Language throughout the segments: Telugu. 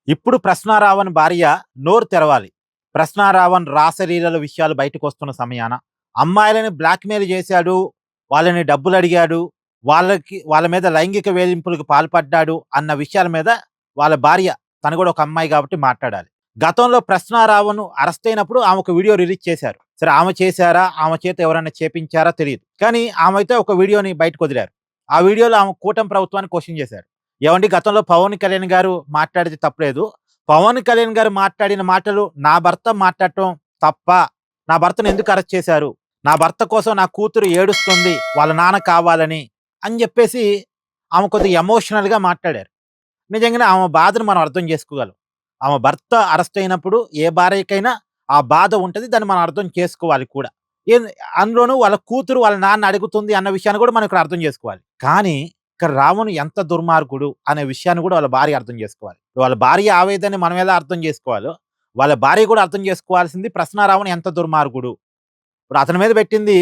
ఇప్పుడు ప్రశ్నారావణ్ భార్య నోరు తెరవాలి. ప్రశ్నారావణ్ రాసలీలల విషయాలు బయటకొస్తున్న సమయాన అమ్మాయిలని బ్లాక్‌మెయిల్ చేశాడు, వాళ్ళని డబ్బులడిగాడు, వాళ్ళ మీద లైంగిక వేధింపులకు పాల్పడ్డాడు అన్న విషయాల మీద వాళ్ళ భార్య, తను కూడా ఒక అమ్మాయి కాబట్టి మాట్లాడాలి. గతంలో ప్రశ్నారావణ్ అరెస్ట్ అయినప్పుడు ఆమె ఒక వీడియో రిలీజ్ చేశారు. సరే ఆమె చేశారా? ఆమె చేత ఎవరైనా చేపించారా తెలీదు. కానీ ఆమె అయితే ఒక వీడియోని బయటకొదిలారు. ఆ వీడియోలో ఆమె కూటమి ప్రభుత్వాన్ని క్వెషన్ చేశారు. ఏవండీ గతంలో పవన్ కళ్యాణ్ గారు మాట్లాడితే తప్పులేదు. పవన్ కళ్యాణ్ గారు మాట్లాడిన మాటలు నా భర్త మాట్లాడటం తప్పా? నా భర్తను ఎందుకు అరెస్ట్ చేశారు? నా భర్త కోసం నా కూతురు ఏడుస్తుంది. వాళ్ళ నాన్న కావాలని అని జెప్పేసి ఆమె కొద్దిగా ఎమోషనల్‌గా మాట్లాడారు. నిజంగానే ఆమె బాధను మనం అర్థం చేసుకోగలం. ఆమె భర్త అరెస్ట్ అయినప్పుడు ఏ భార్యకైనా ఆ బాధ ఉంటది. దాన్ని మనం అర్థం చేసుకోవాలి కూడా. ఏన్ అందులోనూ వాళ్ళ కూతురు వాళ్ళ నాన్న అడుగుతుంది అన్న విషయాన్ని కూడా మనం ఇక్కడ అర్థం చేసుకోవాలి. కానీ ఇక్కడ రావణ్ ఎంత దుర్మార్గుడు అనే విషయాన్ని కూడా వాళ్ళ భార్య అర్థం చేసుకోవాలి. వాళ్ళ భార్య ఆవేదనని మనం ఎలా అర్థం చేసుకోవాలో, వాళ్ళ భార్య కూడా అర్థం చేసుకోవాల్సింది ప్రశ్నారావణ్ ఎంత దుర్మార్గుడు. ఇప్పుడు అతని మీద పెట్టింది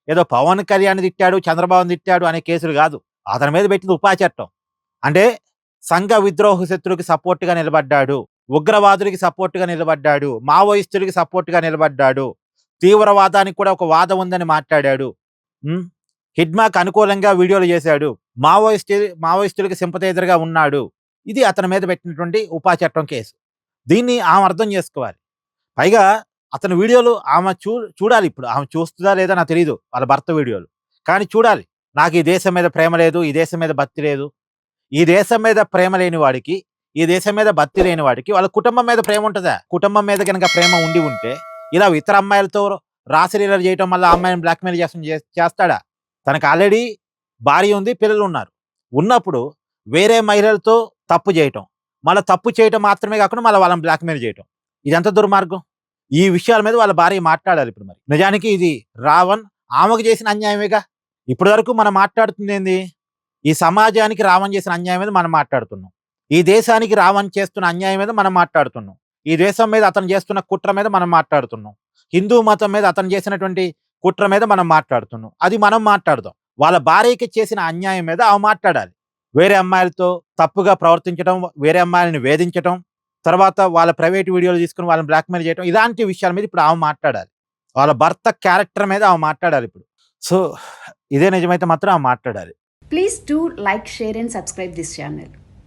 ఏదో పవన్ కళ్యాణ్ తిట్టాడు, చంద్రబాబుని తిట్టాడు అనే కేసులు గాదు. అతని మీద పెట్టింది ఉపా చట్టం. అంటే సంఘ విద్రోహ శత్రువుకి సపోర్ట్‌గా నిలబడ్డాడు. ఉగ్రవాదులకి సపోర్ట్‌గా నిలబడ్డాడు. మావోయిస్టులకి సపోర్ట్‌గా నిలబడ్డాడు. తీవ్రవాదానికి కూడా ఒక వాదం ఉందని మాట్లాడాడు. హ్మ్. హిడ్మాకి అనుకూలంగా వీడియోలు చేశాడు. మావోయిస్టులకి సింపథైజర్‌గా ఉన్నాడు. ఇది అతని మీద పెట్టినటువంటి ఉపా చట్టం కేసు. దీన్ని ఆమె అర్థం చేసుకోవాలి. పైగా అతని వీడియోలు ఆమె చూడాలి ఇప్పుడు. ఆమె చూస్తుందా లేదా నాకు తెలీదు వాళ్ళ భర్త వీడియోలు. కానీ చూడాలి. నాకు ఈ దేశం మీద ప్రేమ లేదు. ఈ దేశం మీద భక్తి లేదు. ఈ దేశం మీద ప్రేమ లేని వాడికి, ఈ దేశం మీద భక్తి లేని వాడికి వాళ్ళ కుటుంబం మీద ప్రేమ ఉంటదా? కుటుంబం మీద గనక ప్రేమ ఉండి ఉంటే ఇలా ఇతర అమ్మాయిలతో రాసలీలలు చేయటం వల్ల ఆ అమ్మాయిని బ్లాక్‌మెయిల్ చేస్తాడా? తనకు ఆల్రెడీ భార్య ఉంది, పిల్లలున్నారు. ఉన్నప్పుడు వేరే మహిళలతో తప్పు చేయటం. మళ్ళా తప్పు చేయటం మాత్రమే కాకుండా మళ్ళా వాళ్ళని బ్లాక్‌మెయిల్ చేయటం. ఇదెంత దుర్మార్గం? ఈ విషయాల మీద వాళ్ళ భార్య మాట్లాడాలి ఇప్పుడు మరి. నిజానికి ఇది రావణ్ ఆమెకు చేసిన అన్యాయమేగా. ఇప్పటి వరకు మనం మాట్లాడుతుందేంది? ఈ సమాజానికి రావణ్ చేసిన అన్యాయం మీద మనం మాట్లాడుతున్నాం. ఈ దేశానికి రావణ్ చేస్తున్న అన్యాయం మీద మనం మాట్లాడుతున్నాం. ఈ దేశం మీద అతను చేస్తున్న కుట్ర మీద మనం మాట్లాడుతున్నాం. హిందూ మతం మీద అతను చేసినటువంటి కుట్ర మీద మనం మాట్లాడుతున్నాం. అది మనం మాట్లాడదాం. వాళ్ళ భార్యకి చేసిన అన్యాయం మీద ఆమె మాట్లాడాలి. వేరే అమ్మాయిలతో తప్పుగా ప్రవర్తించడం, వేరే అమ్మాయిలని వేధించటం, తర్వాత వాళ్ళ ప్రైవేట్ వీడియోలు తీసుకొని వాళ్ళని బ్లాక్‌మెయిల్ చేయటం, ఇలాంటి విషయాల మీద ఇప్పుడు ఆమె మాట్లాడాలి. వాళ్ళ భర్త క్యారెక్టర్ మీద ఆమె మాట్లాడాలి ఇప్పుడు. సో, ఇదే నిజమైతే మాత్రం ఆమె మాట్లాడాలి. Please do like, share and subscribe this channel.